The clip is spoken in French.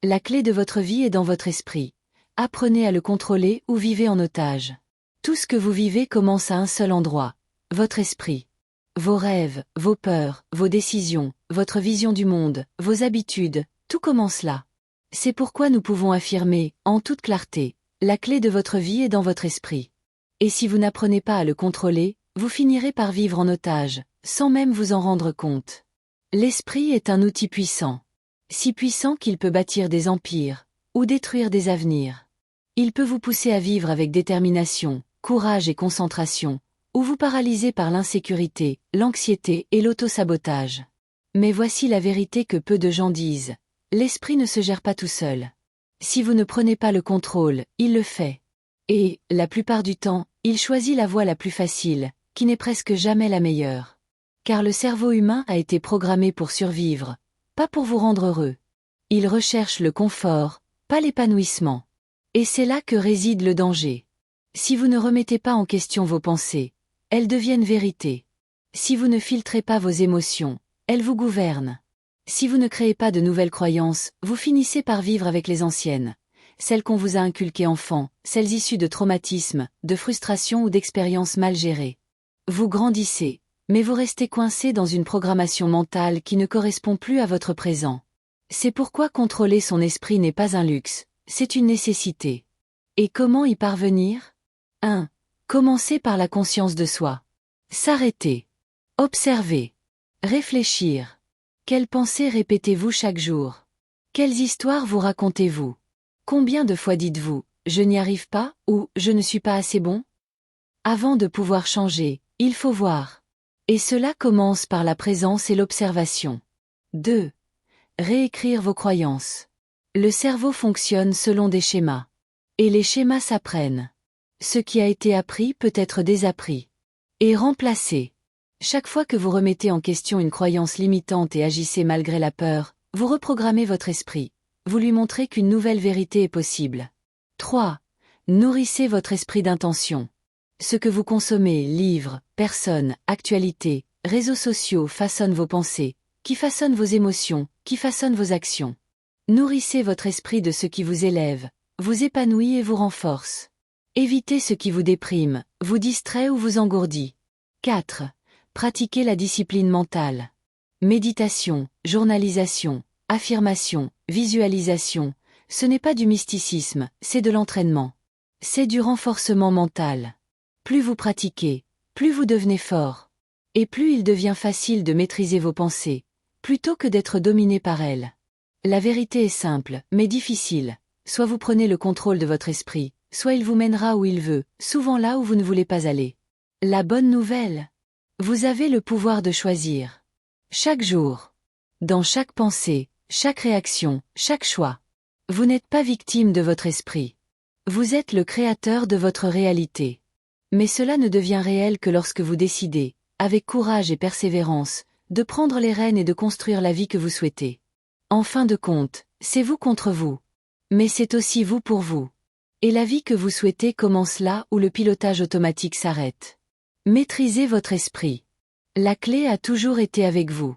La clé de votre vie est dans votre esprit. Apprenez à le contrôler ou vivez en otage. Tout ce que vous vivez commence à un seul endroit, votre esprit. Vos rêves, vos peurs, vos décisions, votre vision du monde, vos habitudes, tout commence là. C'est pourquoi nous pouvons affirmer, en toute clarté, la clé de votre vie est dans votre esprit. Et si vous n'apprenez pas à le contrôler, vous finirez par vivre en otage, sans même vous en rendre compte. L'esprit est un outil puissant. Si puissant qu'il peut bâtir des empires, ou détruire des avenirs. Il peut vous pousser à vivre avec détermination, courage et concentration, ou vous paralyser par l'insécurité, l'anxiété et l'autosabotage. Mais voici la vérité que peu de gens disent. L'esprit ne se gère pas tout seul. Si vous ne prenez pas le contrôle, il le fait. Et, la plupart du temps, il choisit la voie la plus facile, qui n'est presque jamais la meilleure. Car le cerveau humain a été programmé pour survivre, pas pour vous rendre heureux. Il recherche le confort, pas l'épanouissement. Et c'est là que réside le danger. Si vous ne remettez pas en question vos pensées, elles deviennent vérité. Si vous ne filtrez pas vos émotions, elles vous gouvernent. Si vous ne créez pas de nouvelles croyances, vous finissez par vivre avec les anciennes. Celles qu'on vous a inculquées enfant, celles issues de traumatismes, de frustrations ou d'expériences mal gérées. Vous grandissez, mais vous restez coincé dans une programmation mentale qui ne correspond plus à votre présent. C'est pourquoi contrôler son esprit n'est pas un luxe, c'est une nécessité. Et comment y parvenir ? 1. Commencer par la conscience de soi. S'arrêter. Observer. Réfléchir. Quelles pensées répétez-vous chaque jour ? Quelles histoires vous racontez-vous ? Combien de fois dites-vous « je n'y arrive pas » ou « je ne suis pas assez bon » ? Avant de pouvoir changer, il faut voir. Et cela commence par la présence et l'observation. 2. Réécrire vos croyances. Le cerveau fonctionne selon des schémas. Et les schémas s'apprennent. Ce qui a été appris peut être désappris. Et remplacé. Chaque fois que vous remettez en question une croyance limitante et agissez malgré la peur, vous reprogrammez votre esprit. Vous lui montrez qu'une nouvelle vérité est possible. 3. Nourrissez votre esprit d'intention. Ce que vous consommez, livres, personnes, actualités, réseaux sociaux façonnent vos pensées, qui façonnent vos émotions, qui façonnent vos actions. Nourrissez votre esprit de ce qui vous élève, vous épanouit et vous renforce. Évitez ce qui vous déprime, vous distrait ou vous engourdit. 4. Pratiquez la discipline mentale. Méditation, journalisation, affirmation, visualisation, ce n'est pas du mysticisme, c'est de l'entraînement. C'est du renforcement mental. Plus vous pratiquez, plus vous devenez fort. Et plus il devient facile de maîtriser vos pensées, plutôt que d'être dominé par elles. La vérité est simple, mais difficile. Soit vous prenez le contrôle de votre esprit, soit il vous mènera où il veut, souvent là où vous ne voulez pas aller. La bonne nouvelle. Vous avez le pouvoir de choisir. Chaque jour. Dans chaque pensée, chaque réaction, chaque choix. Vous n'êtes pas victime de votre esprit. Vous êtes le créateur de votre réalité. Mais cela ne devient réel que lorsque vous décidez, avec courage et persévérance, de prendre les rênes et de construire la vie que vous souhaitez. En fin de compte, c'est vous contre vous. Mais c'est aussi vous pour vous. Et la vie que vous souhaitez commence là où le pilotage automatique s'arrête. Maîtrisez votre esprit. La clé a toujours été avec vous.